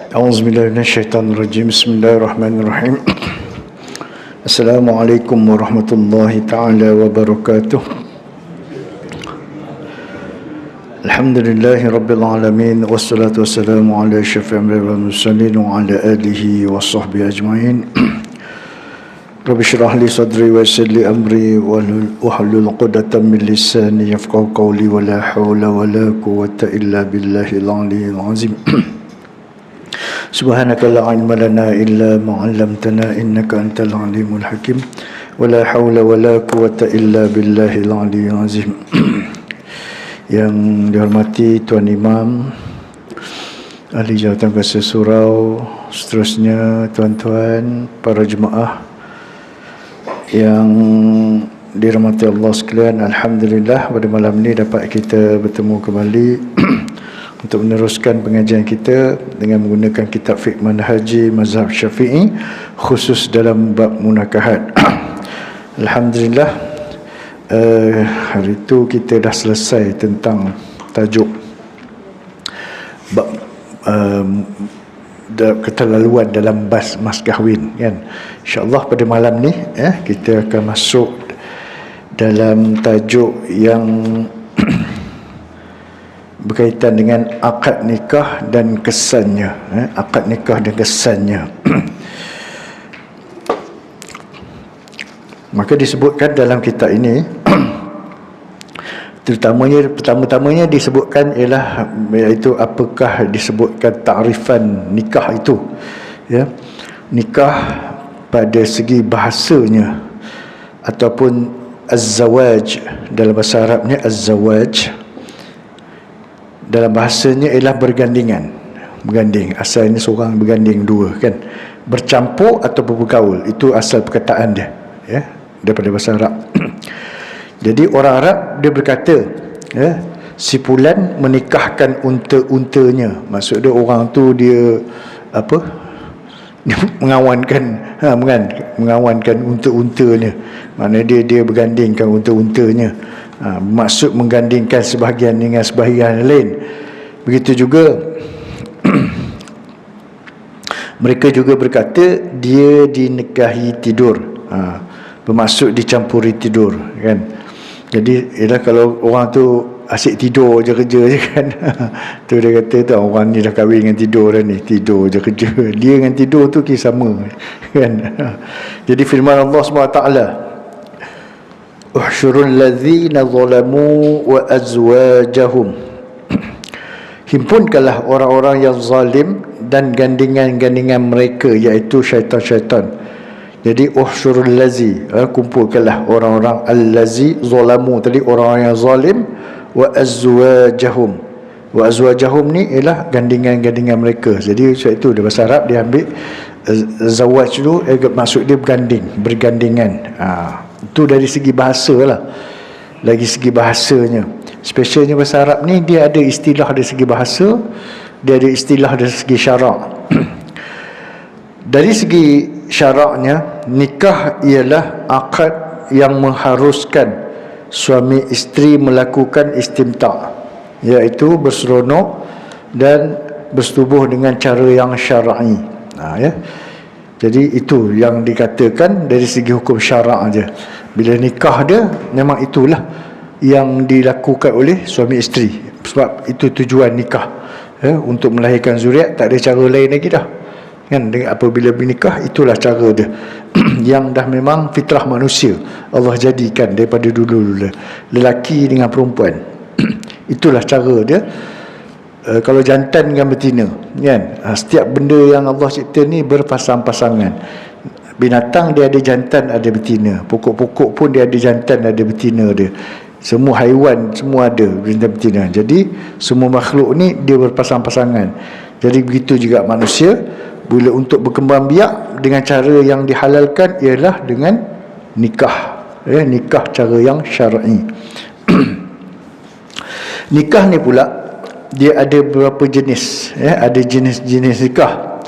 A'udzubillahi minasyaitonirrajim. Bismillahirrahmanirrahim. Assalamualaikum warahmatullahi taala wabarakatuh. Alhamdulillahi rabbil alamin, wassalatu wassalamu ala syafi'il mursalin wa ala alihi wa sahbihi ajma'in. Rabbi shrah li sadri wa yassir li amri wahlul 'uqdatam min lisani yafqahu qawli wa la hawla wa la quwwata illa billahil aliyyil azim. Subhanaka la ilma lana illa ma 'allamtana innaka antal alimul hakim wa la haula wa la quwwata illa billahil aliyyil azim. Yang dihormati Tuan Imam, Ahli Jawatan Kuasa Surau, seterusnya tuan-tuan, para jemaah yang dirahmati Allah sekalian, alhamdulillah pada malam ini dapat kita bertemu kembali untuk meneruskan pengajian kita dengan menggunakan kitab Fiqh Manhaji Mazhab Syafi'i, khusus dalam bab munakahat. Alhamdulillah, hari itu kita dah selesai tentang tajuk bab keterlaluan dalam mas kahwin, kan. InsyaAllah pada malam ni kita akan masuk dalam tajuk yang berkaitan dengan akad nikah dan kesannya. Akad nikah dan kesannya. Maka disebutkan dalam kitab ini pertama-tamanya disebutkan ialah, iaitu apakah disebutkan ta'rifan nikah itu, ya. Nikah pada segi bahasanya ataupun az-zawaj, dalam bahasa Arabnya az-zawaj, dalam bahasanya ialah bergandingan. Berganding, asalnya seorang berganding dua, kan. Bercampur atau bergaul, itu asal perkataan dia, ya, daripada bahasa Arab. Jadi orang Arab dia berkata, ya, si fulan menikahkan unta-untanya. Maksud dia orang tu dia apa? Dia mengawankan unta-untanya. Maknanya dia bergandingkan unta-untanya. Maksud menggandingkan sebahagian dengan sebahagian lain. Begitu juga mereka juga berkata dia dinikahi tidur, bermaksud dicampuri tidur, kan. Jadi ialah kalau orang tu asyik tidur je, kerja je, kan. Tu dia kata tu orang ni dah kahwin dengan tidur dah ni, tidur je kerja. Dia dengan tidur tu kisah sama, kan. Jadi firman Allah SWT, uhsyurul ladzina zalamu wa azwajahum, himpunkanlah orang-orang yang zalim dan gandingan-gandingan mereka, iaitu syaitan-syaitan. Jadi uhsyurul ladzi, kumpulkanlah orang-orang allazi zalamu, tadi orang-orang yang zalim, wa azwajahum. Wa azwajahum ni ialah gandingan-gandingan mereka. Jadi sebab itu dalam bahasa Arab dia ambil zawaj tu, maksud dia bergandingan. Itu dari segi bahasa lah. Lagi segi bahasanya, specialnya bahasa Arab ni, dia ada istilah dari segi bahasa, dia ada istilah dari segi syarak. Dari segi syaraknya, nikah ialah akad yang mengharuskan suami isteri melakukan istimta', iaitu berseronok dan bersetubuh dengan cara yang syar'i. Ya. Jadi itu yang dikatakan dari segi hukum syarak aja. Bila nikah dia, memang itulah yang dilakukan oleh suami isteri. Sebab itu tujuan nikah, ya, untuk melahirkan zuriat. Tak ada cara lain lagi dah, kan. Apabila bernikah, itulah cara dia. Yang dah memang fitrah manusia Allah jadikan daripada dulu-dulu, lelaki dengan perempuan. Itulah cara dia. Kalau jantan dengan betina, kan. Setiap benda yang Allah cipta ni berpasang-pasangan. Binatang dia ada jantan, ada betina. Pokok-pokok pun dia ada jantan, ada betina dia. Semua haiwan semua ada jantan betina. Jadi semua makhluk ni dia berpasang-pasangan. Jadi begitu juga manusia, bila untuk berkembang biak dengan cara yang dihalalkan ialah dengan nikah, ya, nikah cara yang syar'i. Nikah ni pula dia ada beberapa jenis, ya, ada jenis-jenis nikah.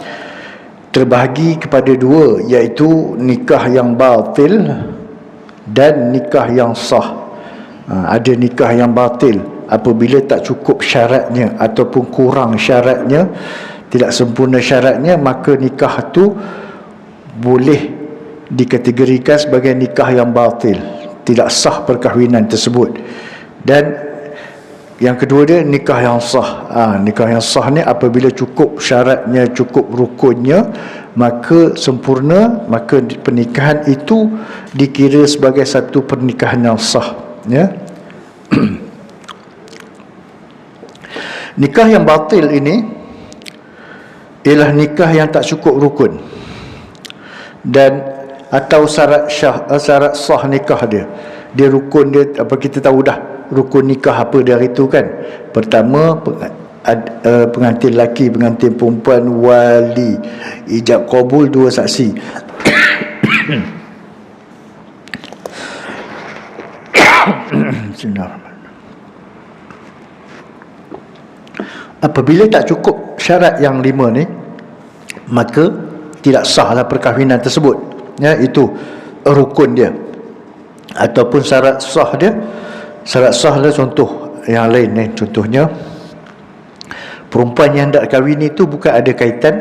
Terbahagi kepada dua, iaitu nikah yang batil dan nikah yang sah. Ada nikah yang batil apabila tak cukup syaratnya ataupun kurang syaratnya, tidak sempurna syaratnya, maka nikah tu boleh dikategorikan sebagai nikah yang batil, tidak sah perkahwinan tersebut. Dan yang kedua dia nikah yang sah. Nikah yang sah ni apabila cukup syaratnya, cukup rukunnya, maka sempurna, maka pernikahan itu dikira sebagai satu pernikahan yang sah, ya. Nikah yang batil ini ialah nikah yang tak cukup rukun dan atau syarat sah nikah dia rukun dia, apa kita tahu dah rukun nikah apa dia itu kan. Pertama, pengantin lelaki, pengantin perempuan, wali, ijab qabul, 2 saksi. Apabila tak cukup syarat yang 5 ni, maka tidak sahlah perkahwinan tersebut, ya. Itu rukun dia ataupun syarat sah dia. Syarat sah lah contoh yang lain ni, contohnya perempuan yang hendak kahwin itu bukan ada kaitan,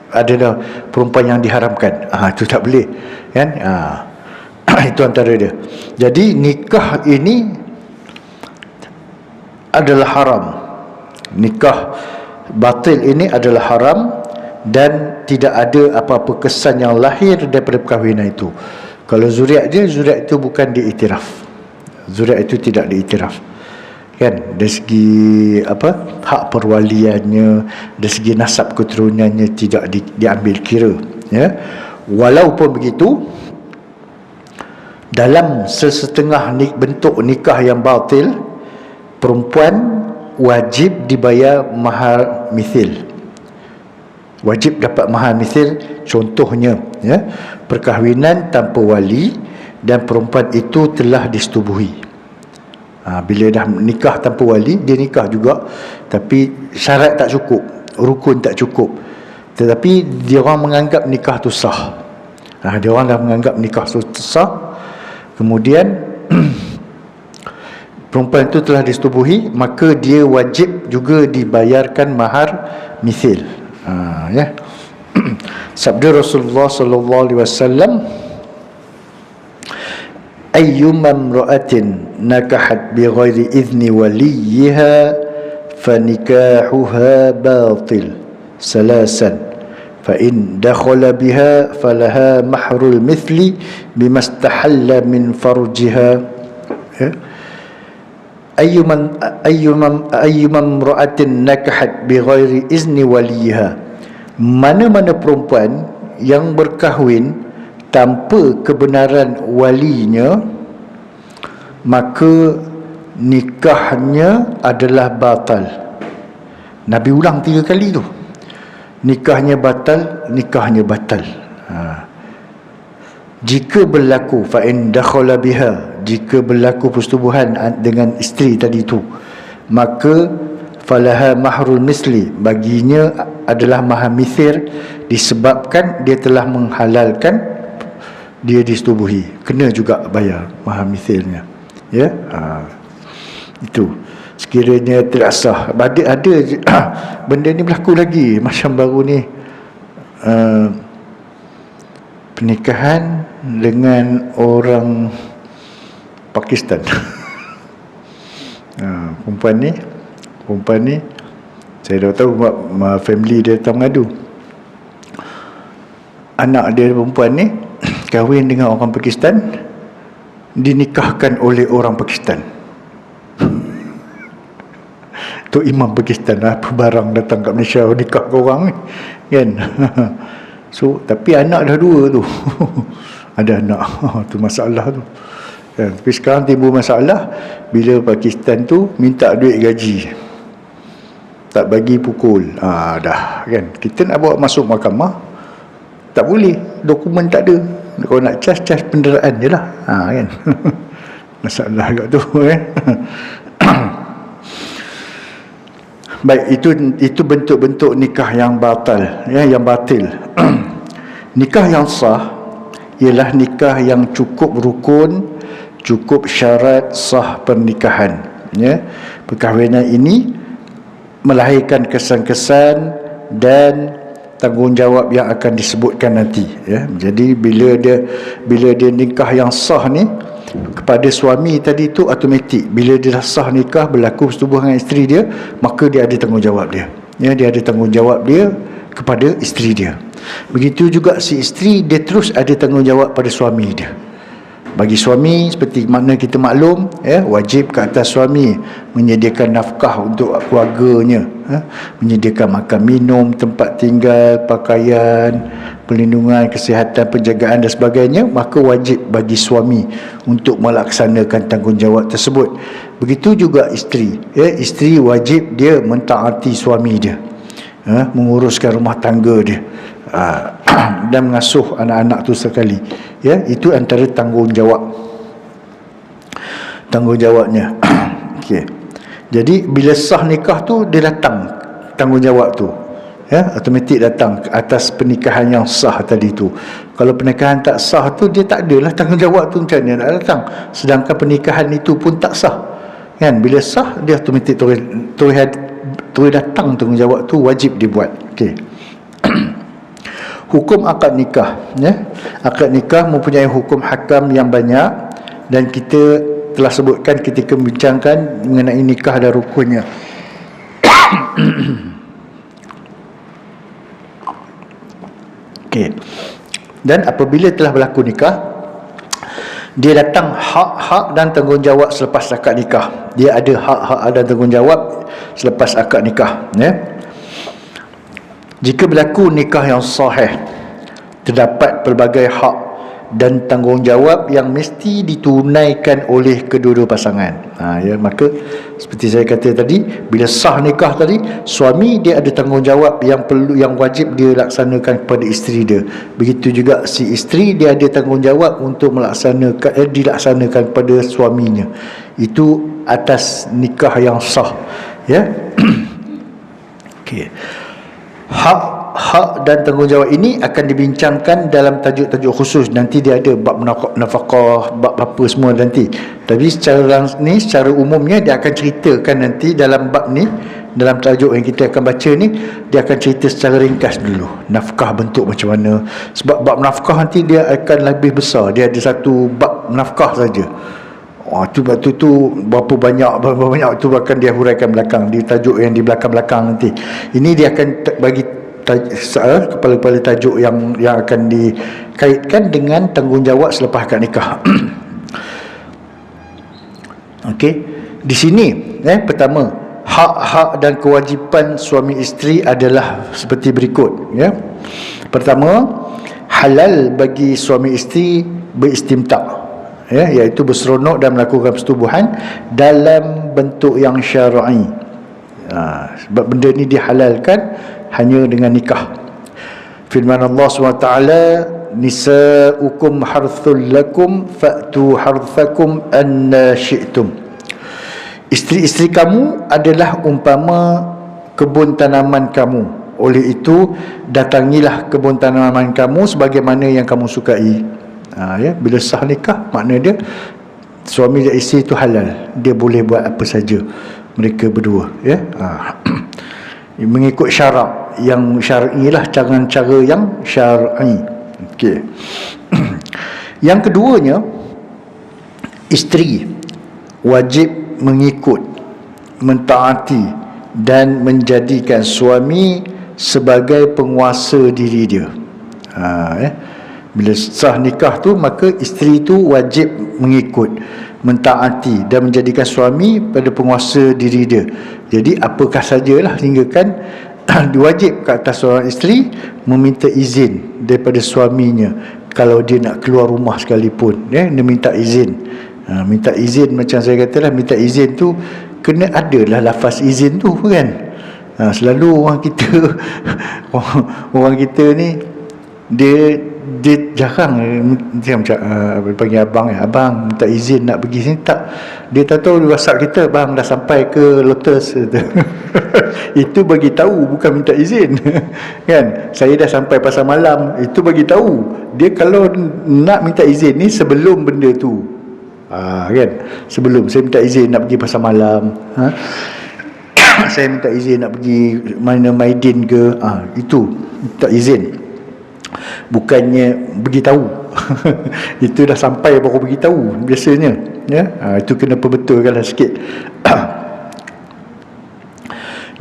adalah perempuan yang diharamkan, itu tak boleh kan. Itu antara dia. Jadi nikah ini adalah haram. Nikah batil ini adalah haram dan tidak ada apa-apa kesan yang lahir daripada perkahwinan itu. Kalau zuriat itu bukan diiktiraf. Zuriat itu tidak diiktiraf, kan, dari segi hak perwaliannya, dari segi nasab keturunannya tidak diambil kira, ya. Walaupun begitu, dalam sesetengah bentuk nikah yang batil, perempuan wajib dibayar mahar mithil, wajib dapat mahar mithil. Contohnya, ya, perkahwinan tanpa wali dan perempuan itu telah disetubuhi. Bila dah nikah tanpa wali, dia nikah juga, tapi syarat tak cukup, rukun tak cukup, tetapi dia orang menganggap nikah tu sah. Dia orang dah menganggap nikah tu sah, kemudian perempuan itu telah disetubuhi, maka dia wajib juga dibayarkan mahar mithil, ya. Sabda Rasulullah sallallahu alaihi wasallam, ayyuma imra'atin nakahat bighairi idzni waliyha fanikahuha batil salasan fa in dakhala biha falaha mahrul mithli bimastahalla min farjiha. Ayyuma imra'atin nakahat bighairi izni waliyha, mana-mana perempuan yang berkahwin tanpa kebenaran walinya, maka nikahnya adalah batal. Nabi ulang 3 kali tu, nikahnya batal, nikahnya batal. Jika berlaku fa in dakhala biha, jika berlaku persetubuhan dengan isteri tadi tu, maka falaha mahrul misli, baginya adalah mahar mithir, disebabkan dia telah menghalalkan dia disetubuhi, kena juga bayar mahar mithilnya, ya. Itu sekiranya tidak sah. Ada benda ni berlaku lagi macam baru ni, pernikahan dengan orang Pakistan. Perempuan ni saya dah tahu, family dia datang mengadu, anak dia perempuan ni kahwin dengan orang Pakistan, dinikahkan oleh orang Pakistan. Tu imam Pakistan, apa barang datang kat Malaysia nikah ke orang ni, kan. So tapi anak dah 2 tu. Ada anak. Tu masalah tu, kan. Tapi sekarang timbul masalah bila Pakistan tu minta duit gaji, tak bagi pukul. Dah, kan. Kita nak bawa masuk mahkamah, tak boleh, dokumen tak ada. Kalau nak cas penderaan je lah, kan. Masalah kat tu, kan. Baik, itu bentuk-bentuk nikah yang batal, ya, yang batil. Nikah yang sah ialah nikah yang cukup rukun, cukup syarat sah pernikahan. Ya, perkahwinan ini melahirkan kesan-kesan dan tanggungjawab yang akan disebutkan nanti. Ya, jadi bila dia nikah yang sah ni kepada suami tadi tu automatik, bila dia dah sah nikah, berlaku persetubuhan dengan isteri dia, maka dia ada tanggungjawab dia. Ya, dia ada tanggungjawab dia kepada isteri dia. Begitu juga si isteri, dia terus ada tanggungjawab pada suami dia. Bagi suami, seperti mana kita maklum, wajib ke atas suami menyediakan nafkah untuk keluarganya, menyediakan makan minum, tempat tinggal, pakaian, perlindungan, kesihatan, penjagaan dan sebagainya. Maka wajib bagi suami untuk melaksanakan tanggungjawab tersebut. Begitu juga isteri, isteri wajib dia mentaati suami dia, menguruskan rumah tangga dia, dan mengasuh anak-anak tu sekali. Ya, itu antara tanggungjawabnya. Okey. Jadi bila sah nikah tu, dia datang tanggungjawab tu. Ya, automatik datang atas pernikahan yang sah tadi tu. Kalau pernikahan tak sah tu, dia tak adalah tanggungjawab tu, macam mana nak datang. Sedangkan pernikahan itu pun tak sah. Kan, bila sah, dia automatik terus datang tanggungjawab tu, wajib dibuat. Okey. Hukum akad nikah, akad nikah mempunyai hukum hakam yang banyak, dan kita telah sebutkan ketika membincangkan mengenai nikah dan rukunnya. Okey. Dan apabila telah berlaku nikah, dia datang hak-hak dan tanggungjawab selepas akad nikah. Dia ada hak-hak dan tanggungjawab selepas akad nikah. Jika berlaku nikah yang sahih, terdapat pelbagai hak dan tanggungjawab yang mesti ditunaikan oleh kedua-dua pasangan. Maka seperti saya kata tadi, bila sah nikah tadi, suami dia ada tanggungjawab yang wajib dia laksanakan kepada isteri dia. Begitu juga si isteri, dia ada tanggungjawab untuk dilaksanakan kepada suaminya. Itu atas nikah yang sah. Ya. Okey. Hak dan tanggungjawab ini akan dibincangkan dalam tajuk-tajuk khusus. Nanti dia ada bab nafkah, bab apa semua nanti. Tapi secara umumnya dia akan ceritakan nanti dalam bab ni, dalam tajuk yang kita akan baca ni, dia akan cerita secara ringkas dulu nafkah bentuk macam mana. Sebab bab nafkah nanti dia akan lebih besar. Dia ada satu bab nafkah saja. Tu berapa banyak tu akan dia huraikan belakang di tajuk yang di belakang-belakang nanti. Ini dia akan bagi kepala-kepala tajuk yang akan dikaitkan dengan tanggungjawab selepas akad nikah. Okey, di sini pertama, hak-hak dan kewajipan suami isteri adalah seperti berikut. Pertama, halal bagi suami isteri beristimta', iaitu berseronok dan melakukan persetubuhan dalam bentuk yang syar'i. Sebab benda ni dihalalkan hanya dengan nikah. Firman Allah SWT, nisa'ukum harthul lakum fa'tu harthakum anna syi'tum. Isteri-isteri kamu adalah umpama kebun tanaman kamu. Oleh itu, datangilah kebun tanaman kamu sebagaimana yang kamu sukai. Bila sah nikah, makna dia suami dan isteri itu halal. Dia boleh buat apa saja mereka berdua. Mengikut syarak yang syar'i lah, cara yang syar'i. Okey. Yang keduanya, isteri wajib mengikut, mentaati dan menjadikan suami sebagai penguasa diri dia. Bila sah nikah tu, maka isteri tu wajib mengikut, mentaati dan menjadikan suami pada penguasa diri dia. Jadi apakah sajalah, hingga kan diwajib ke atas seorang isteri meminta izin daripada suaminya. Kalau dia nak keluar rumah sekalipun, dia minta izin. Minta izin, macam saya katalah, minta izin tu kena adalah lafaz izin tu, kan. Selalu orang kita ni dia jarang dia macam panggil abang minta izin nak pergi sini, tak. Dia tahu WhatsApp kita, bang dah sampai ke Lotus. Itu bagi tahu, bukan minta izin. Kan, saya dah sampai pasar malam, itu bagi tahu. Dia kalau nak minta izin ni sebelum benda tu Kan, sebelum saya minta izin nak pergi pasar malam, saya minta izin nak pergi mana Maidin ke, itu minta izin, bukannya beritahu. Itu dah sampai baru beritahu biasanya, ya. Itu kena perbetulkanlah sikit.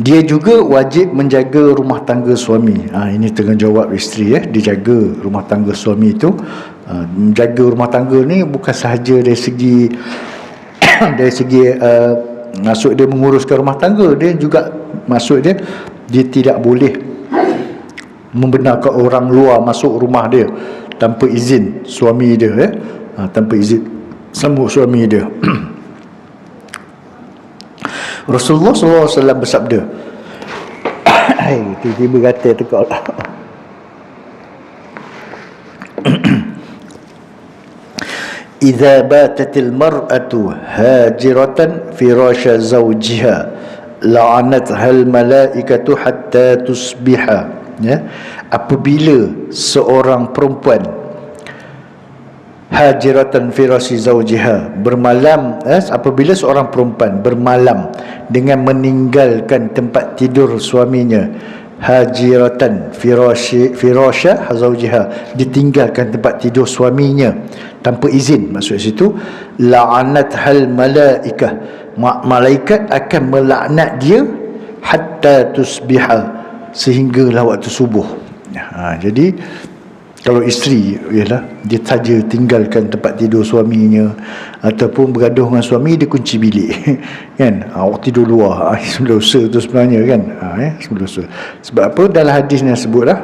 Dia juga wajib menjaga rumah tangga suami. Ini tanggungjawab isteri, dia jaga rumah tangga suami itu. Menjaga rumah tangga ni bukan sahaja dari segi dari segi maksud dia menguruskan rumah tangga, dia juga maksud dia tidak boleh membenarkan orang luar masuk rumah dia tanpa izin suami dia, tanpa izin sama suami dia. Rasulullah SAW bersabda, tiba-tiba kata tekak idza batatil mar'atu hajiratan firasha zawjiha la'anatha al malaikatu hatta tusbiha. Apabila seorang perempuan hajiratan firasyi zawjiha, bermalam, apabila seorang perempuan bermalam dengan meninggalkan tempat tidur suaminya, hajiratan firasya zawjiha, ditinggalkan tempat tidur suaminya tanpa izin, maksud situ la'anat hal malaikah, malaikat akan melaknat dia hatta tusbiha, sehinggalah waktu subuh. Jadi kalau isteri ialah dia saja tinggalkan tempat tidur suaminya ataupun bergaduh dengan suami, dia kunci bilik kan, awak tidur luar, dosa tu sebenarnya kan, dosa. Sebab apa? Dalam hadis yang sebutlah,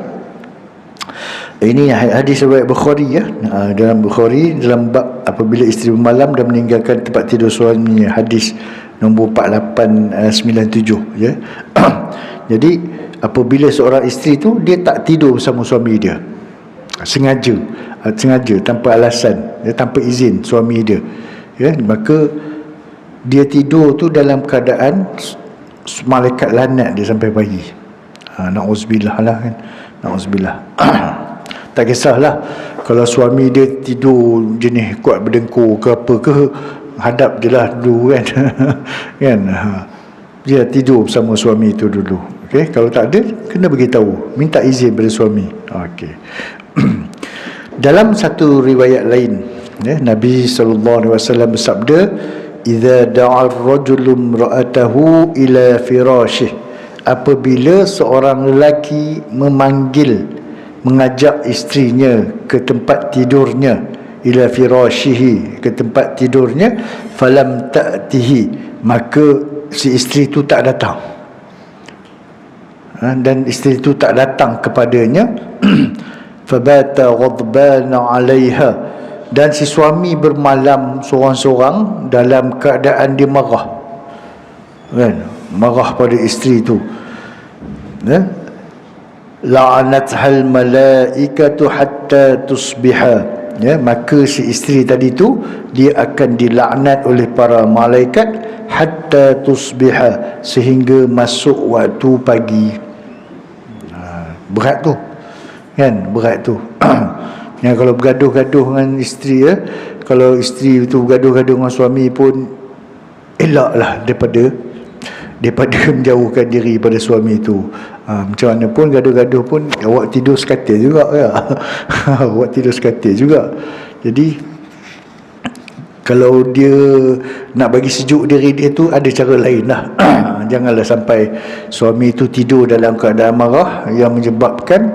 ini hadis riwayat Bukhari, dalam Bukhari, dalam bab apabila isteri bermalam dan meninggalkan tempat tidur suaminya, hadis nombor 4897, ya. Jadi apabila seorang isteri tu dia tak tidur bersama suami dia, sengaja tanpa alasan, tanpa izin suami dia, maka dia tidur tu dalam keadaan malaikat lanat dia sampai pagi. Na'udzubillah lah kan, na'udzubillah. Tak kisahlah kalau suami dia tidur jenis kuat berdengkur ke apa ke, hadap je lah dulu kan. Kan, dia tidur bersama suami itu dulu. Okey, kalau tak ada, kena beritahu, minta izin pada suami. Okey. Dalam satu riwayat lain, Nabi SAW bersabda, idza da'a ar-rajulu imra'atahu ila firashih, apabila seorang lelaki mengajak isterinya ke tempat tidurnya, ila firashihi, ke tempat tidurnya, falam ta'tihi, maka si isteri itu tak datang, dan isteri itu tak datang kepadanya, fabata ghadbana 'alaiha, dan si suami bermalam seorang-seorang dalam keadaan dia marah, kan, marah pada isteri itu, la'anathal malaikatu hatta tusbiha, maka si isteri tadi tu dia akan dilaknat oleh para malaikat hatta tusbiha, sehingga masuk waktu pagi. Berat tu kan, berat tu. Kalau bergaduh-gaduh dengan isteri, kalau isteri itu bergaduh-gaduh dengan suami pun elaklah daripada menjauhkan diri pada suami itu. Macam mana pun gaduh-gaduh pun awak tidur sekatil juga, ya. Awak tidur sekatil juga. Jadi kalau dia nak bagi sejuk diri dia tu, ada cara lain lah. Janganlah sampai suami itu tidur dalam keadaan marah yang menyebabkan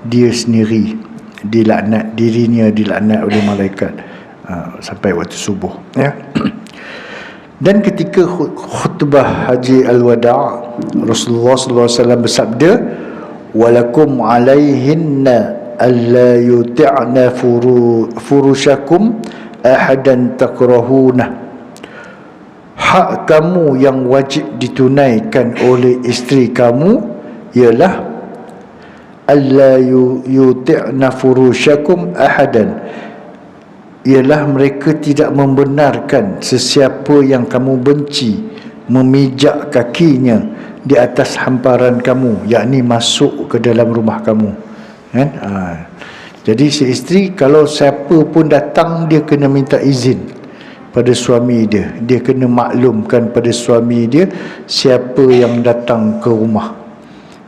dia sendiri dilaknat, dirinya dilaknat oleh malaikat sampai waktu subuh, ya. Dan ketika khutbah Haji Al-Wada', Rasulullah SAW bersabda, walakum alaihinna alla yuti'na furushakum ahadan takrahunah, hak kamu yang wajib ditunaikan oleh isteri kamu ialah alla yuti'na furushakum ahadan, ialah mereka tidak membenarkan sesiapa yang kamu benci memijak kakinya di atas hamparan kamu, yakni masuk ke dalam rumah kamu, kan? Jadi si isteri kalau siapa pun datang, dia kena minta izin pada suami dia. Dia kena maklumkan pada suami dia siapa yang datang ke rumah.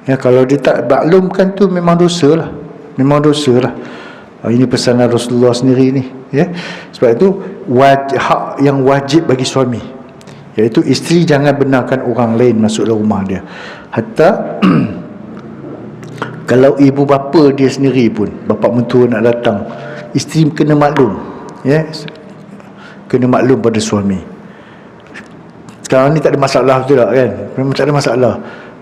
Ya, kalau dia tak maklumkan tu memang dosa lah. Memang dosa lah. Ini pesanan Rasulullah sendiri ni, ya. Sebab itu hak yang wajib bagi suami, iaitu isteri jangan benarkan orang lain masuk dalam rumah dia. Hatta kalau ibu bapa dia sendiri pun, bapa mentua nak datang, isteri kena maklum, ya. Kena maklum pada suami. Sekarang ni tak ada masalah, betul tak kan? Memang tak ada masalah.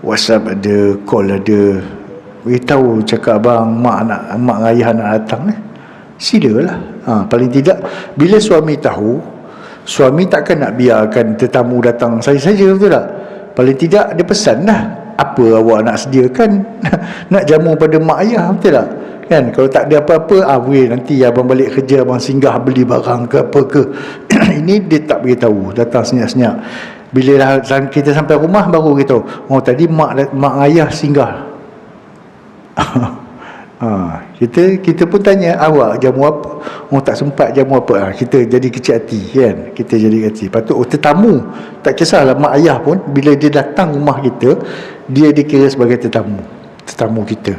WhatsApp ada, call ada, beritahu, cakap abang, mak ayah nak datang, silalah. Paling tidak bila suami tahu, suami takkan nak biarkan tetamu datang saja, betul tak? Paling tidak dia pesan dah, apa awak nak sediakan nak jamu pada mak ayah, betul tak? Kan, kalau tak ada apa-apa, boleh nanti abang balik kerja, abang singgah beli barang ke apa ke. Ini dia tak beritahu, datang senyap-senyap. Bila kita sampai rumah baru beritahu, oh tadi mak ayah singgah. Kita pun tanya, awak jamu apa? Oh tak sempat jamu apa. Kita jadi kecil hati, kan? Kita jadi hati. Patut tetamu, tak kisahlah mak ayah pun, bila dia datang rumah kita, dia dikira sebagai tetamu kita,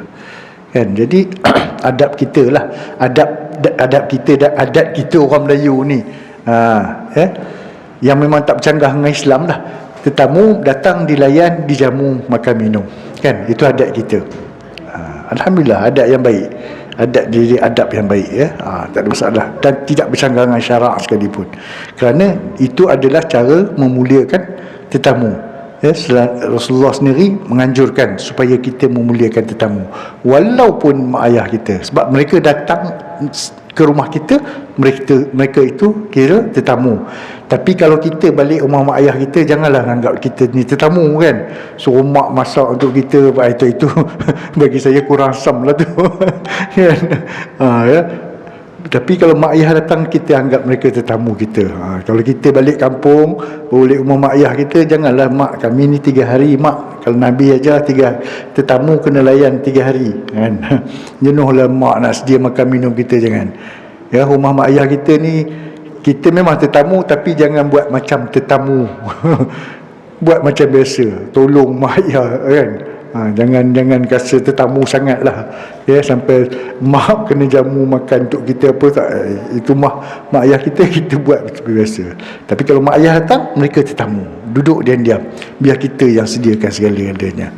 kan? Jadi adab kita lah, adab kita dan adat kita orang Melayu ni, yang memang tak bercanggah dengan Islam lah. Tetamu datang, dilayan, dijamu, makan minum, kan? Itu adat kita. Alhamdulillah, adat yang baik, adab yang baik, ya. Tak ada masalah, dan tidak bercanggah dengan syarak sekalipun, kerana itu adalah cara memuliakan tetamu, ya. Rasulullah sendiri menganjurkan supaya kita memuliakan tetamu, walaupun mak ayah kita, sebab mereka datang ke rumah kita, mereka itu kira tetamu. Tapi kalau kita balik rumah mak ayah kita, janganlah anggap kita ni tetamu, kan? Suruh mak masak untuk kita, itu bagi saya kurang asam lah tu. Kan? Ya. Tapi kalau mak ayah datang, kita anggap mereka tetamu kita. Kalau kita balik kampung, balik rumah mak ayah kita, janganlah, mak kami ni 3 hari mak. Kalau Nabi ajar tetamu kena layan 3 hari, kan? Jenuhlah mak nak sedia makan minum kita, jangan. Ya, rumah mak ayah kita ni, kita memang tetamu, tapi jangan buat macam tetamu. Buat macam biasa, tolong mak ayah, kan? Jangan rasa tetamu sangat lah, ya, sampai mak kena jamu makan untuk kita apa, tak. Itu mak ayah kita buat seperti biasa. Tapi kalau mak ayah datang, mereka tetamu, duduk diam-diam, biar kita yang sediakan segala-galanya.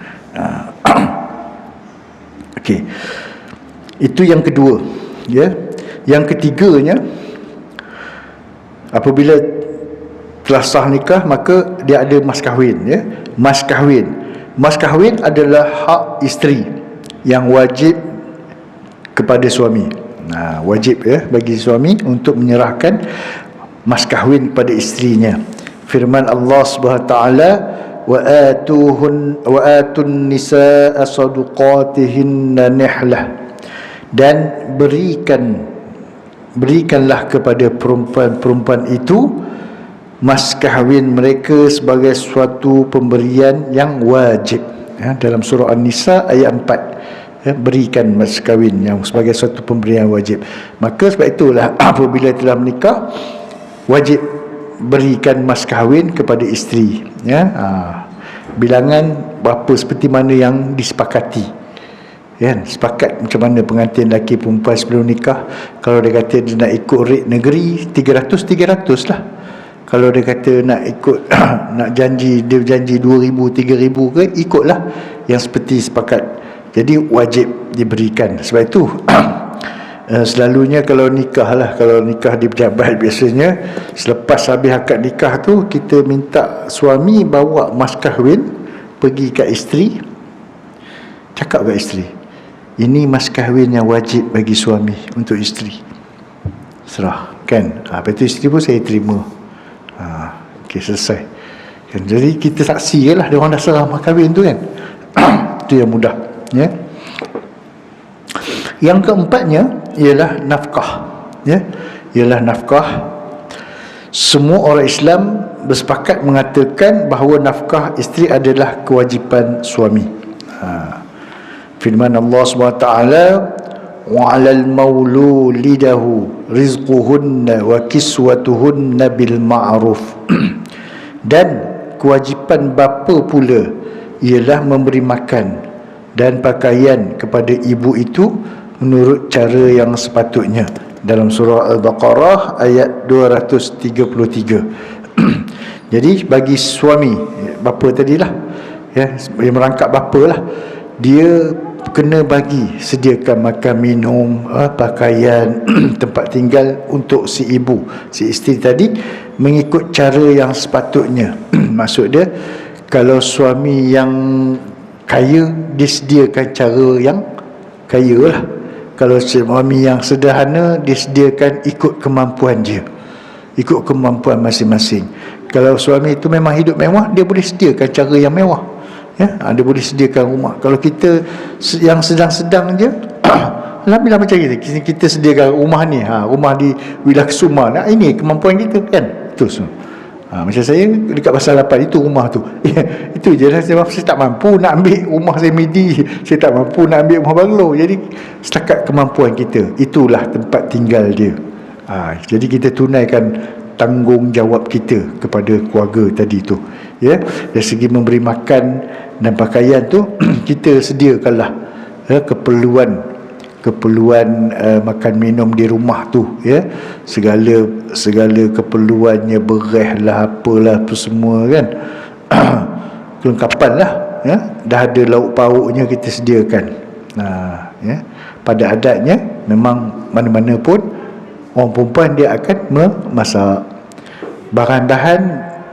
Okey, itu yang kedua, ya. Yang ketiganya, apabila telah sah nikah, maka dia ada mas kahwin, ya. Mas kahwin adalah hak isteri yang wajib kepada suami. Wajib, ya, bagi suami untuk menyerahkan mas kahwin kepada isterinya. Firman Allah Subhanahu wa taala, wa atun nisaa sadaqatihinna nihlah, dan berikanlah kepada perempuan-perempuan itu mas kahwin mereka sebagai suatu pemberian yang wajib, ya, dalam surah An-Nisa ayat 4, ya, berikan mas kahwin yang sebagai suatu pemberian wajib. Maka sebab itulah apabila telah menikah, wajib berikan mas kahwin kepada isteri, ya. Bilangan berapa seperti mana yang disepakati, kan? Sepakat macam mana pengantin lelaki perempuan sebelum nikah. Kalau dia kata dia nak ikut rate negeri, 300 lah. Kalau dia kata nak ikut nak janji 2,000 3,000 ke, ikutlah yang seperti sepakat. Jadi wajib diberikan. Sebab itu selalunya kalau nikah di pejabat, biasanya selepas habis akad nikah tu, kita minta suami bawa mas kahwin pergi kat isteri, cakap kat isteri, ini mas kahwin yang wajib bagi suami untuk isteri, serah, kan? Lepas tu isteri pun saya terima. Okey, selesai, kan? Jadi kita saksi je lah, dia orang dah serah mas kahwin tu, kan? Itu yang mudah, ya. Yang keempatnya ialah nafkah, ya. Ialah nafkah. Semua orang Islam bersepakat mengatakan bahawa nafkah isteri adalah kewajipan suami. Firman Allah SWT, wa 'alal maululidahu rizquhunna wa kiswatuhunna bil ma'ruf. Dan kewajipan bapa pula ialah memberi makan dan pakaian kepada ibu itu menurut cara yang sepatutnya, dalam surah Al-Baqarah ayat 233. Jadi bagi suami, bapa tadilah, ya, yang merangkap bapa lah, dia kena bagi, sediakan makan minum, pakaian, tempat tinggal untuk si ibu, si isteri tadi, mengikut cara yang sepatutnya. Maksud dia, kalau suami yang kaya, disediakan cara yang kaya lah. Kalau suami yang sederhana, disediakan ikut kemampuan dia, ikut kemampuan masing-masing. Kalau suami itu memang hidup mewah, dia boleh sediakan cara yang mewah, ya, dia boleh sediakan rumah. Kalau kita yang sedang-sedang je, alhamdulillah, macam kita sediakan rumah ni, rumah di wilayah Kusuma, nah, ini kemampuan kita, kan? Itu semua. Macam saya dekat Pasar 8 itu rumah tu, ya, itu je lah. Saya tak mampu nak ambil rumah saya midi, saya tak mampu nak ambil rumah banglo. Jadi setakat kemampuan kita, itulah tempat tinggal dia. Jadi kita tunaikan tanggungjawab kita kepada keluarga tadi tu, ya. Dari segi memberi makan dan pakaian tu kita sediakanlah, ya, keperluan makan minum di rumah tu, ya, segala keperluannya, bereh lah, apalah tu semua, kan. Kelengkapan lah, ya. Dah ada lauk pauknya kita sediakan. Ya, pada adatnya memang mana-mana pun orang perempuan dia akan memasak. Bahan-bahan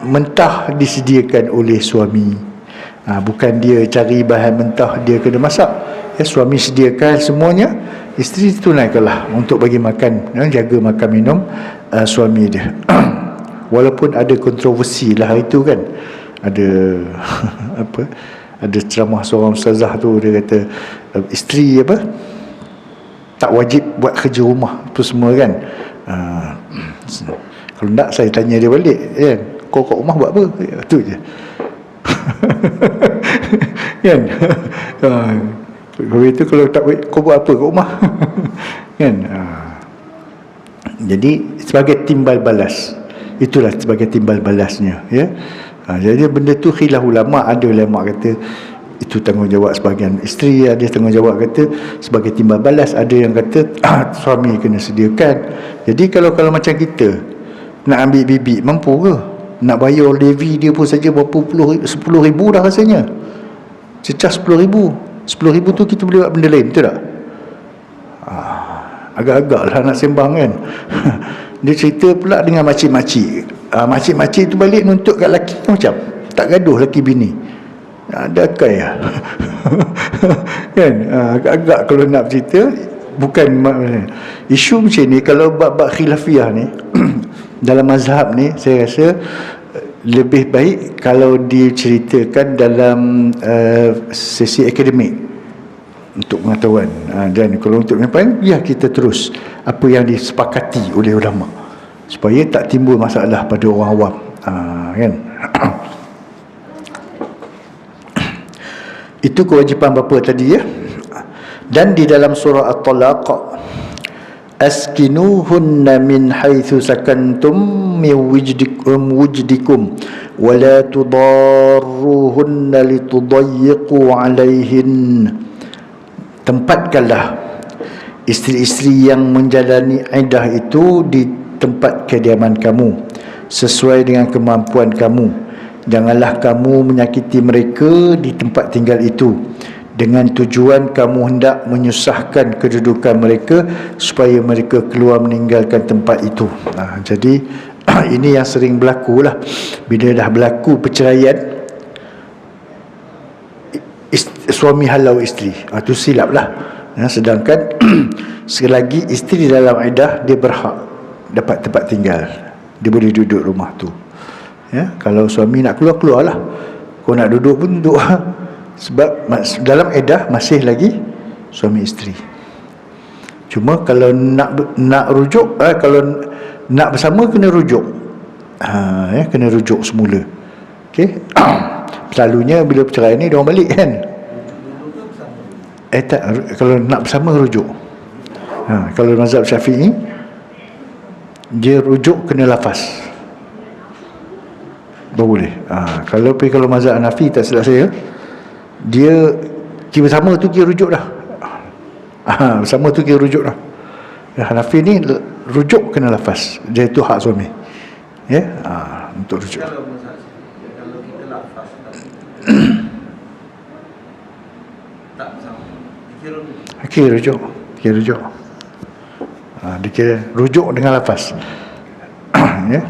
mentah disediakan oleh suami, bukan dia cari bahan mentah dia kena masak, ya. Suami sediakan semuanya, isteri tunaikanlah untuk bagi makan, jaga makan minum suami dia. Walaupun ada kontroversi lah itu, kan. Ada ada ceramah seorang ustazah tu, dia kata isteri tak wajib buat kerja rumah tu semua, kan. Kalau tak, saya tanya dia balik, kan, kau kat rumah buat apa? Itu je. Kan. Kalau itu, kalau tak, kau buat apa kat rumah? Kan. Jadi sebagai timbal balas, itulah sebagai timbal balasnya, ya. Jadi benda tu khilaf ulama. Ada ulama kata itu tanggungjawab sebahagian isteri, ada tanggungjawab kata sebagai timbal balas, ada yang kata suami kena sediakan. Jadi kalau macam kita nak ambil bibik, mampu ke? Nak bayar levy dia pun saja berapa 10,000 dah rasanya. Cecah 10,000. 10,000 tu kita boleh buat benda lain, betul tak? Agak-agak lah nak sembang, kan. Dia cerita pula dengan makcik-makcik. Makcik-makcik tu balik nuntut kat lelaki macam tak gaduh lelaki bini. Ada kaya. Kan. Agak-agak kalau nak cerita, bukan isu macam ni. Kalau bab-bab khilafiyah ni dalam mazhab ni, saya rasa lebih baik kalau diceritakan dalam sesi akademik untuk pengetahuan. Dan kalau untuk penyampaian, ya, kita terus apa yang disepakati oleh ulama, supaya tak timbul masalah pada orang awam, kan. Itu kewajipan bapa tadi, ya. Dan di dalam surah At-Talaq, askinuhunna min haitsu sakantum min wujdikum wa la tudarruhunna litudayyiqu alaihin. Tempatkanlah isteri-isteri yang menjalani iddah itu di tempat kediaman kamu sesuai dengan kemampuan kamu. Janganlah kamu menyakiti mereka di tempat tinggal itu dengan tujuan kamu hendak menyusahkan kedudukan mereka supaya mereka keluar meninggalkan tempat itu. Jadi ini yang sering berlaku lah. Bila dah berlaku perceraian, suami halau isteri, itu silap lah. Sedangkan sekali lagi isteri dalam iddah, dia berhak dapat tempat tinggal, dia boleh duduk rumah tu, ya. Kalau suami nak keluar, keluarlah. Kau nak duduk pun duduk. Sebab dalam iddah masih lagi suami isteri. Cuma kalau nak rujuk, kalau nak bersama kena rujuk, ya, kena rujuk semula. Okey. Selalunya bila perceraian ni dia orang balik, kan. Tak, kalau nak bersama rujuk. Kalau mazhab Syafi'i, dia rujuk kena lafaz, baru boleh. Kalau mazhab Hanafi, tak silap saya, dia bersama tu kira rujuk dah. Bersama tu kira rujuk dah. Hanafi ni rujuk kena lafaz, dia itu hak suami, ya, untuk rujuk. Kalau kita lafaz tak bersama, Kira rujuk. Dia kira rujuk dengan lafaz. Ya.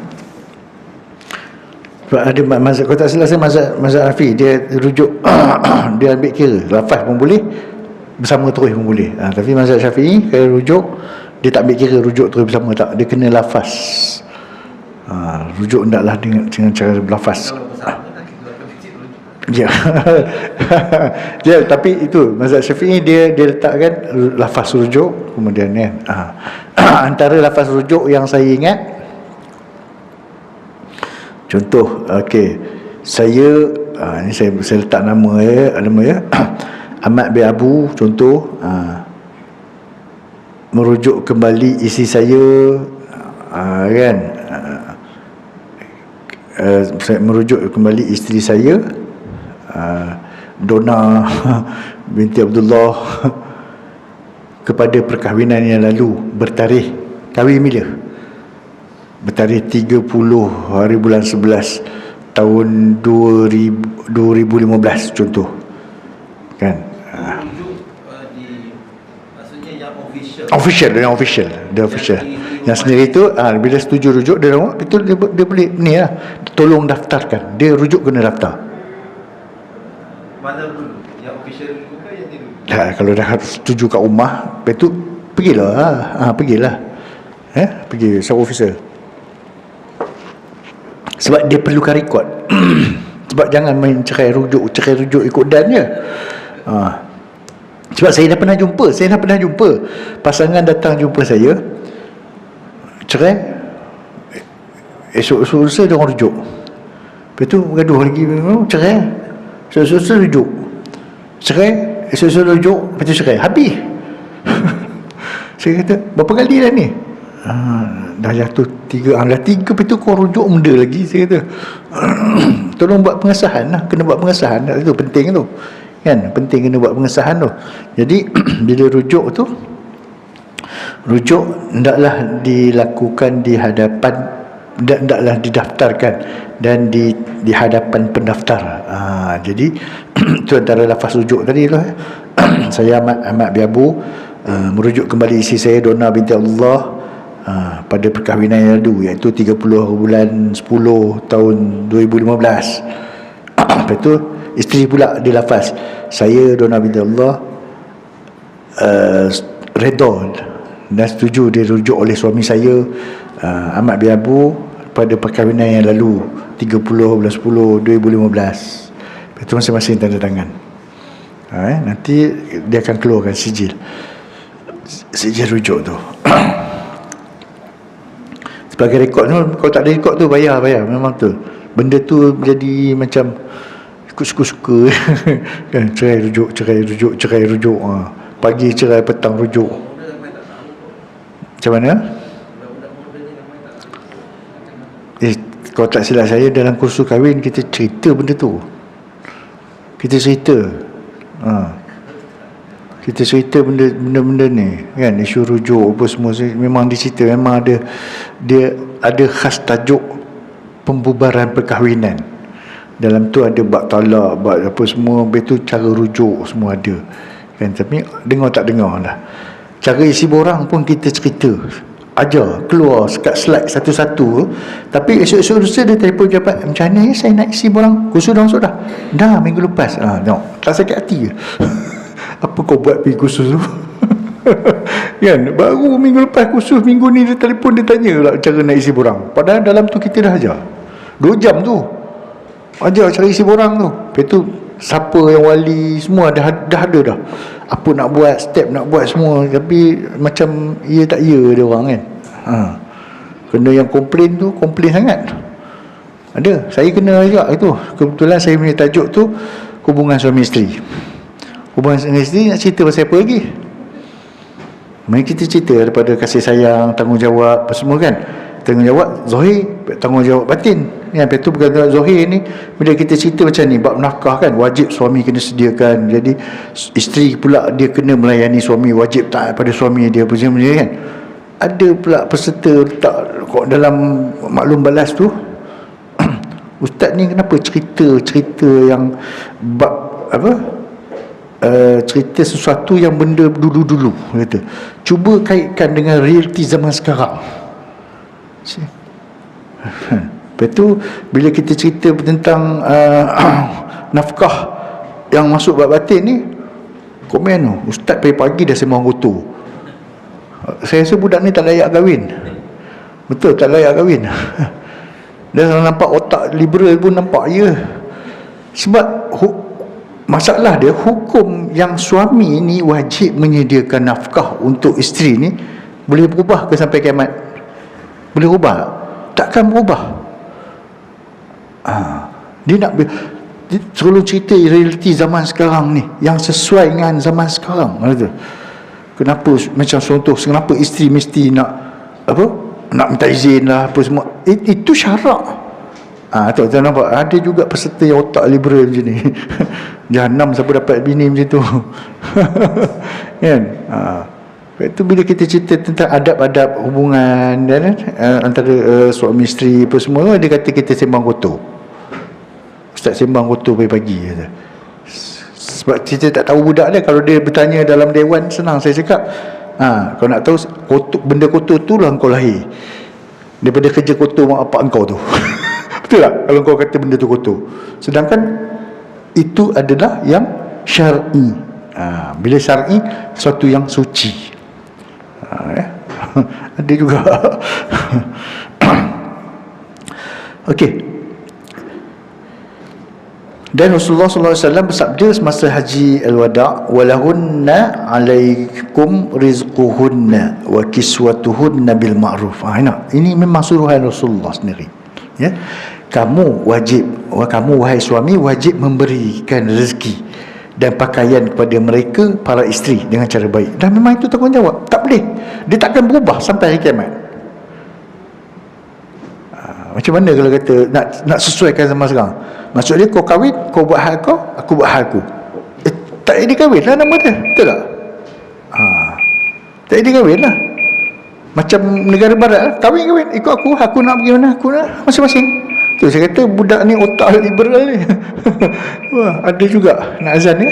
Sebab ada mazhab, kalau tak silap saya, mazhab Hanafi, dia rujuk dia ambil kira lafaz pun boleh, bersama terus pun boleh. Tapi mazhab Syafi'i, kalau rujuk, dia tak ambil kira rujuk terus bersama, tak, dia kena lafaz. Rujuk hendaklah dengan cara berlafaz. kalau bersama kita akan kecil rujuk. Ya. Ya, tapi itu mazhab Syafi'i, dia letakkan lafaz rujuk, kemudian kan. Antara lafaz rujuk yang saya ingat, contoh, saya ni saya letak nama ya. Ahmad bin Abu, contoh, merujuk kembali isteri saya, kan, saya merujuk kembali isteri saya, Dona binti Abdullah, kepada perkahwinan yang lalu, bertarikh kahwin bila? Bertarikh 30 hari bulan 11 tahun 2015, contoh, kan. Maksudnya yang Official. Yang sendiri tu, bila setuju rujuk, dia boleh ni lah, tolong daftarkan. Dia rujuk kena daftar. mana dulu? Yang official dulu ke yang tidak? Kalau dah setuju kat rumah, lepas tu pergilah. Pergi sub officer. Sebab dia perlukan rekod. Sebab jangan main cerai rujuk ikut dan je. Sebab saya dah pernah jumpa pasangan datang jumpa saya, cerai, esok lusa dia orang rujuk, lepas tu bergaduh lagi, cerai, esok rujuk, cerai, esok rujuk, lepas tu cerai, habis. Saya kata, berapa kali dah ni? Dah jatuh 3, dah 3, lepas tu kau rujuk benda lagi. Saya kata, tolong buat pengesahan lah, kena buat pengesahan. Itu penting tu, kan, penting kena buat pengesahan tu. Jadi bila rujuk hendaklah dilakukan di hadapan, hendaklah didaftarkan dan di hadapan pendaftar. Jadi itu antara lafaz rujuk tadi tu. Saya Ahmad bin Abu, merujuk kembali isteri saya Dona binti Allah pada perkahwinan yang lalu, iaitu 30 bulan 10 tahun 2015. Lepas tu isteri pula dia lafaz, saya Dona binti Allah redha dan setuju dirujuk oleh suami saya Ahmad bin Abu pada perkahwinan yang lalu 30 bulan 10 2015. Lepas tu masing-masing tanda tangan. Nanti dia akan keluarkan sijil rujuk tu. Sebagai rekod tu, kalau tak ada rekod tu bayar memang tu. Benda tu jadi macam suka-suka. Kan, cerai rujuk. Pagi cerai, petang rujuk. Macam mana? Kalau tak silap saya, dalam kursus kahwin kita cerita benda tu. Kita cerita benda-benda ni, kan, isu rujuk apa semua. Memang dicerita, memang dia ada khas tajuk pembubaran perkahwinan. Dalam tu ada bab talak, bab apa semua, habis tu cara rujuk semua ada, kan. Tapi dengar tak dengar lah. Cara isi borang pun kita cerita, ajar keluar kat slide satu-satu. Tapi esok-esok lusa dia telefon jawapan, macam mana saya nak isi borang, kursus dah dah minggu lepas. Tak sakit hati ke? Apa kau buat pergi kursus tu? Kan, baru minggu lepas kursus, minggu ni dia telefon, dia tanya lah cara nak isi borang. Padahal dalam tu kita dah ajar 2 jam tu, ajar cara isi borang tu. Lepas tu siapa yang wali semua dah ada dah, apa nak buat, step nak buat semua. Tapi macam ya tak ya dia orang, kan. Kena yang komplain tu, komplain sangat. Ada, saya kena juga itu. Kebetulan saya punya tajuk tu hubungan suami isteri. Hubungan suami isteri, nak cerita pasal apa lagi? Mari kita cerita daripada kasih sayang, tanggungjawab apa semua kan. Tanggungjawab zahir, tanggungjawab batin. Lepas tu berkata zahir ni, bila kita cerita macam ni, bab nafkah kan, wajib suami kena sediakan. Jadi isteri pula dia kena melayani suami, wajib taat pada suami dia apa semua kan. Ada pula peserta letak dalam maklum balas tu, ustaz ni kenapa cerita yang bab apa, cerita sesuatu yang benda dulu-dulu, kata cuba kaitkan dengan realiti zaman sekarang. Lepas tu bila kita cerita tentang nafkah yang masuk bab batin ni, komen tu, ustaz pagi-pagi dah sembang kotor. Saya rasa budak ni tak layak kahwin. Betul, tak layak kahwin. Dan nampak otak liberal pun nampak ya. Sebab masalah dia, hukum yang suami ni wajib menyediakan nafkah untuk isteri ni boleh berubah ke sampai kiamat? Boleh berubah? Takkan berubah. Dia nak selalu cerita realiti zaman sekarang ni yang sesuai dengan zaman sekarang. Kenapa macam contoh, kenapa isteri mesti nak apa, nak minta izin lah apa semua, itu syarak. Tak nampak ada juga peserta yang otak liberal macam ni. Jahanam siapa dapat bini macam tu. Kan? Lepas tu bila kita cerita tentang adab-adab hubungan kan, antara suami isteri apa semua, dia kata kita sembang kotor. Ustaz sembang kotor pagi-pagi kata. Sebab kita tak tahu budak dia. Kalau dia bertanya dalam dewan, senang saya cakap, kau nak tahu kotor, benda kotor tu lah kau lahir daripada kerja kotor mak bapak kau tu. Betul tak kalau kau kata benda tu kotor? Sedangkan itu adalah yang syar'i. Bila syar'i, sesuatu yang suci. Ada juga. Okey. Dan Rasulullah SAW bersabda semasa haji al-wada', walahunna alaikum rizquhunna wa kiswatuhunna bil ma'ruf. Ini memang suruhan Rasulullah sendiri. Ya, kamu wajib, kamu wahai suami wajib memberikan rezeki dan pakaian kepada mereka para isteri dengan cara baik. Dan memang itu tanggungjawab. Tak boleh, dia takkan berubah sampai hari kiamat. Macam mana kalau kata nak sesuaikan sama sekarang? Maksud dia kau kahwin, kau buat hal kau, aku buat hal aku. Tak jadi kahwin lah nama dia. Betul tak? Tak jadi kahwin lah. Macam negara barat lah, kahwin ikut aku nak pergi mana, aku nak masing-masing. Tu saya kata budak ni otak liberal ni. Wah, ada juga nak azan ni.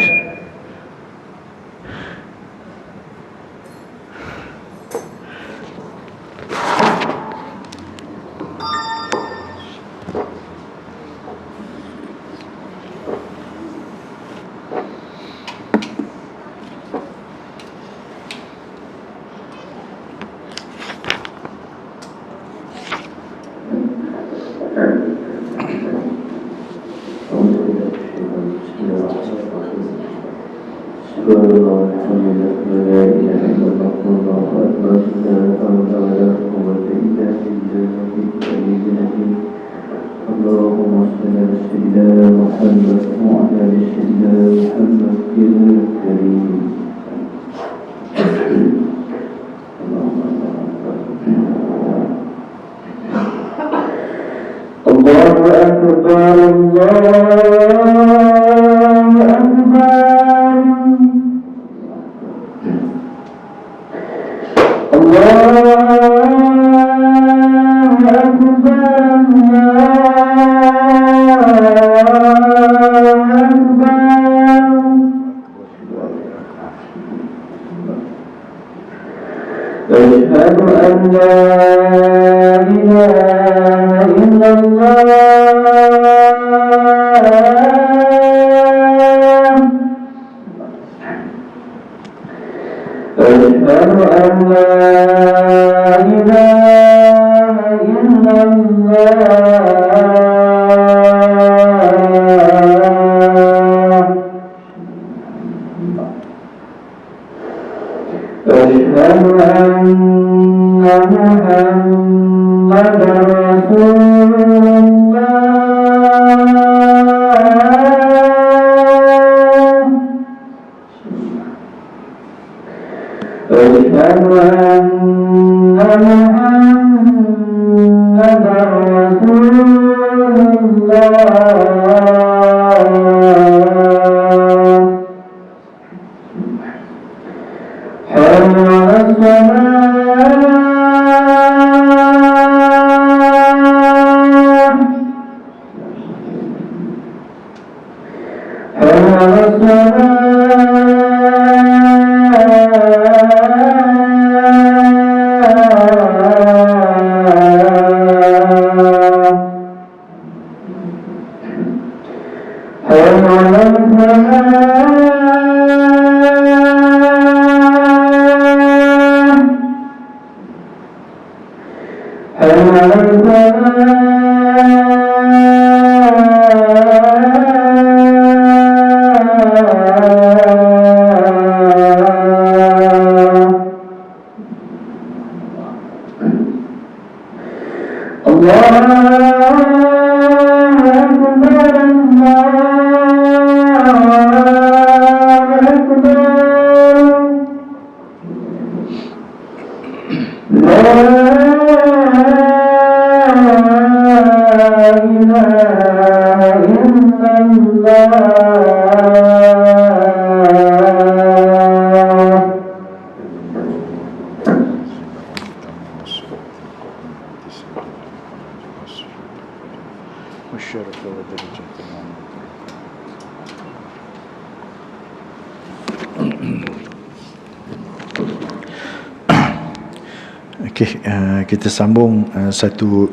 Okey, kita sambung satu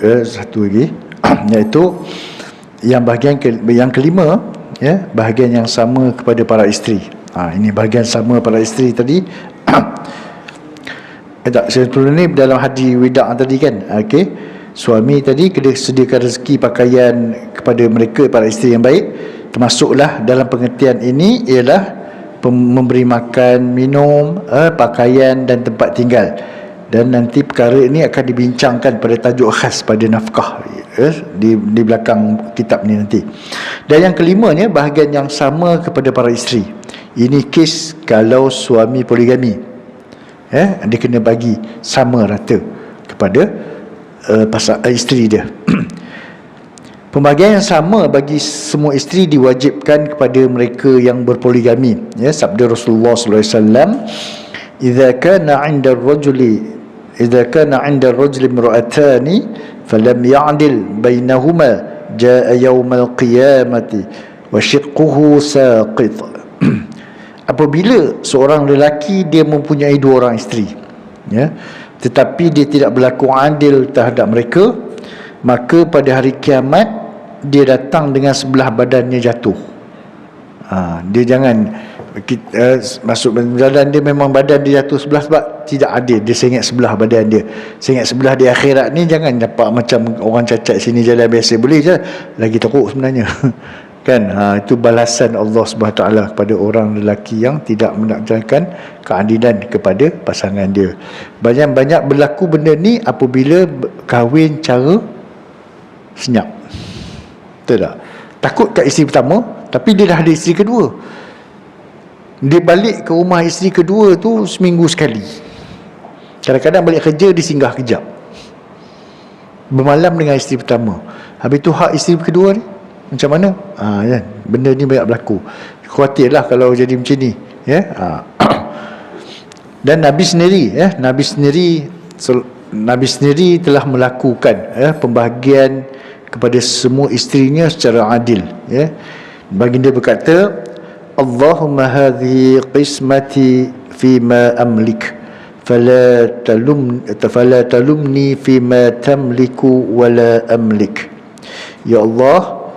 lagi iaitu yang yang kelima, ya, bahagian yang sama kepada para isteri. Ini bahagian sama para isteri tadi. Sebelum ni dalam hadis wida' tadi kan, okey, suami tadi kena sediakan rezeki pakaian kepada mereka para isteri yang baik, termasuklah dalam pengertian ini ialah memberi makan, minum, pakaian dan tempat tinggal. Dan nanti perkara ini akan dibincangkan pada tajuk khas pada nafkah di belakang kitab ni nanti. Dan yang kelimanya, bahagian yang sama kepada para isteri. Ini kes kalau suami poligami, dia kena bagi sama rata kepada isteri dia. Pembagian yang sama bagi semua isteri diwajibkan kepada mereka yang berpoligami. Sabda Rasulullah sallallahu alaihi wasallam, إذا كان عند الرجل امرأتان فلم يعدل بينهما جاء يوم القيامة وشقه ساقط. Apabila seorang lelaki dia mempunyai dua orang isteri, tetapi dia tidak berlaku adil terhadap mereka, maka pada hari kiamat dia datang dengan sebelah badannya jatuh. Dia jangan masuk badan dia, memang badan dia jatuh sebelah sebab tidak adil, dia sengit sebelah badan dia. Sengit sebelah di akhirat ni jangan dapat macam orang cacat sini jalan biasa, boleh je, lagi teruk sebenarnya. Kan, itu balasan Allah SWT kepada orang lelaki yang tidak menjalankan keadilan kepada pasangan dia. Banyak berlaku benda ni apabila kahwin cara senyap. Betul tak? Takut kat isteri pertama, tapi dia dah ada isteri kedua. Dia balik ke rumah isteri kedua tu seminggu sekali. Kadang-kadang balik kerja dia singgah kejap, bermalam dengan isteri pertama. Habis tu hak isteri kedua ni macam mana? Kan? Benda ni banyak berlaku. Khawatirlah kalau jadi macam ni, Dan Nabi sendiri telah melakukan pembahagian kepada semua isterinya secara adil. Baginda berkata, Allahumma hadhihi qismati fima amlik fala talumni fima tamliku wala amlik. Ya Allah,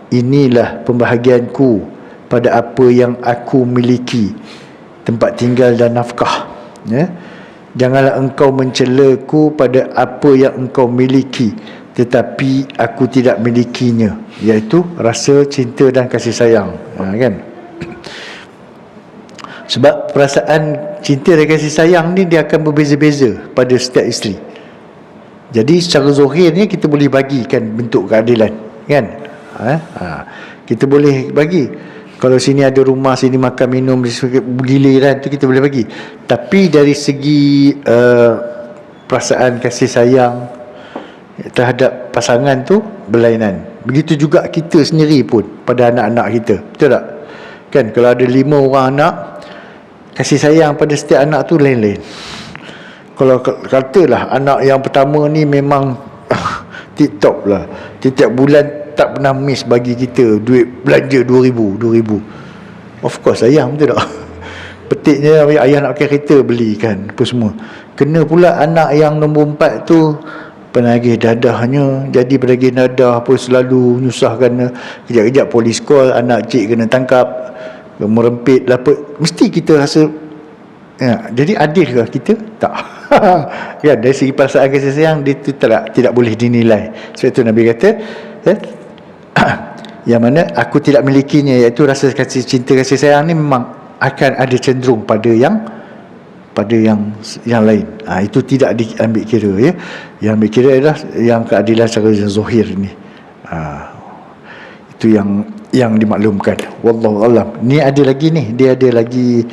inilah pembahagianku pada apa yang aku miliki, tempat tinggal dan nafkah. Janganlah engkau mencelaku pada apa yang engkau miliki tetapi aku tidak milikinya, iaitu rasa cinta dan kasih sayang. Kan? Sebab perasaan cinta dan kasih sayang ni dia akan berbeza-beza pada setiap isteri. Jadi secara zahirnya kita boleh bagikan bentuk keadilan, kan? Kita boleh bagi. Kalau sini ada rumah, sini makan minum, giliran tu kita boleh bagi. Tapi dari segi perasaan kasih sayang terhadap pasangan tu berlainan. Begitu juga kita sendiri pun pada anak-anak kita, betul tak? Kan kalau ada 5 orang anak, kasih sayang pada setiap anak tu lain-lain. Kalau katalah anak yang pertama ni memang tip-top lah, tiap bulan tak pernah miss bagi kita duit belanja 2,000. Of course sayang, betul tak? Petiknya ayah nak pakai kereta, belikan apa semua. Kena pula anak yang nombor 4 tu penagih dadahnya, jadi penagih dadah apa, selalu nyusahkan. Kejap-kejap polis call, anak cik kena tangkap, merempit lah apa. Mesti kita rasa jadi adil ke kita? Tak. Kan, dari segi perasaan kasih sayang dia tu tidak boleh dinilai. Sebab itu Nabi kata yang mana aku tidak milikinya, iaitu rasa kasih cinta kasih sayang ni memang akan ada cenderung pada yang lain. Itu tidak diambil kira, ya. Yang ambil kira adalah yang keadilan secara zahir ni. Itu yang dimaklumkan. Wallahu alam. Ni ada lagi ni, dia ada lagi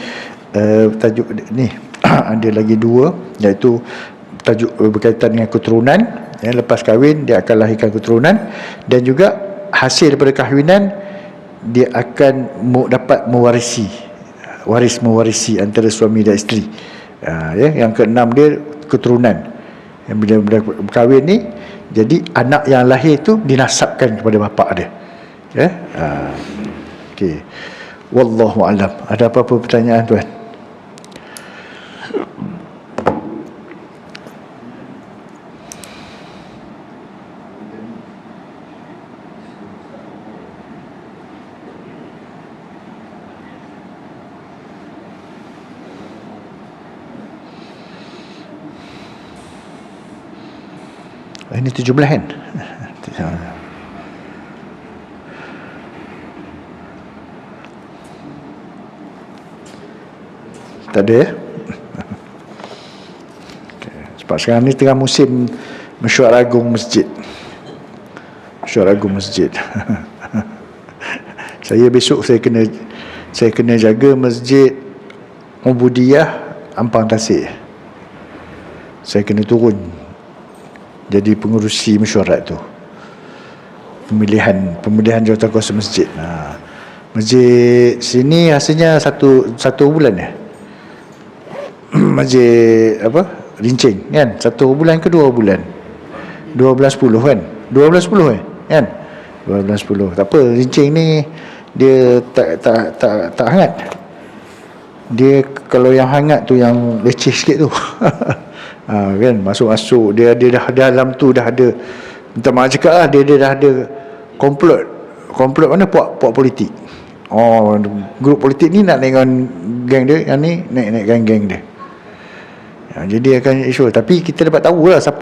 tajuk ni ada lagi 2, iaitu tajuk berkaitan dengan keturunan, ya. Lepas kahwin dia akan lahirkan keturunan, dan juga hasil daripada kahwinan dia akan dapat mewarisi antara suami dan isteri. Ya, yang keenam dia keturunan. Yang bila berkahwin ni, jadi anak yang lahir tu dinasabkan kepada bapa dia. Ya. Okey. Wallahu alam. Ada apa-apa pertanyaan tuan? Ini 17 kan? Tak ada, ya? Okay. Sebab sekarang ni tengah musim mesyuarat agung masjid. Mesyuarat agung masjid. Saya kena jaga masjid Ubudiyah Ampang Tasik. Saya kena turun jadi pengurusi mesyuarat tu, pemilihan jawatan kuasa masjid. Masjid sini rasanya satu bulan ya. Masjid apa, Rincing kan, 1 bulan ke 2 bulan, 12.10 kan, 12.10 kan, 12.10. Tak apa, Rincing ni dia tak hangat. Dia kalau yang hangat tu yang leceh sikit tu. Kan, masuk-masuk dia dah dalam tu dah ada, minta maaf cakap lah, dia dah ada komplot mana, puak politik. Grup politik ni nak naikkan geng dia, yang ni naikkan geng dia. Jadi akan isu. Tapi kita dapat tahu lah siapa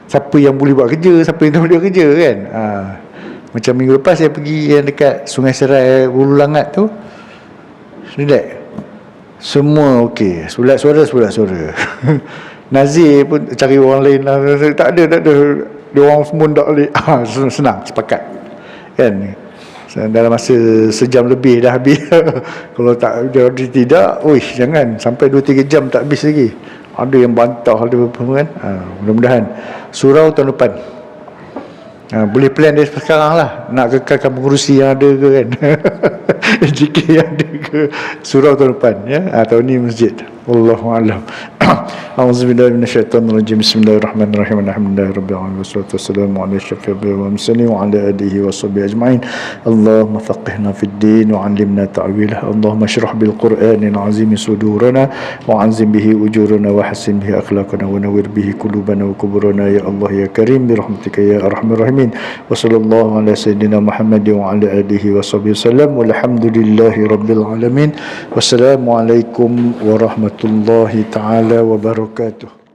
siapa yang boleh buat kerja, siapa yang tak boleh buat kerja kan. Macam minggu lepas saya pergi yang dekat Sungai Serai Hulu Langat tu, relax, semua okey, solat suara. Nazir pun cari orang lain lah. Tak ada dia orang semua tak boleh. Senang, sepakat kan. Dalam masa sejam lebih dah habis. Kalau tak tidak, jangan sampai 2-3 jam tak habis lagi. Ada yang bantah, ada apa kan. Mudah-mudahan surau tahun depan. Boleh plan dari sekarang lah, nak kekalkan pengurusi yang ada ke kan. JK yang ada ke, surau tahun depan, ya. Tahun ni masjid. Wallahu a'lam. A'udzubillahi minasyaitonirrajim. Bismillahirrahmanirrahim. Alhamdulillahirabbil alamin wassalatu wassalamu ala asyrafil mursalin wa ala alihi washabbihi ajma'in. Allahumma faqihna fid din wa 'allimna ta'wilah. Allahumma shrah bil Qur'anil 'azim sudurana wa 'anzim bihi ujurana wa hassin bihi akhlaqana wa nawwir bihi qulubana wa quburana ya Allah ya Karim bi rahmatika ya arhamar rahimin. Wa sallallahu ala sayyidina Muhammad wa ala alihi washabbihi wasallam. Walhamdulillahi rabbil alamin. Wassalamualaikum warahmatullahi taala wabarakatuh.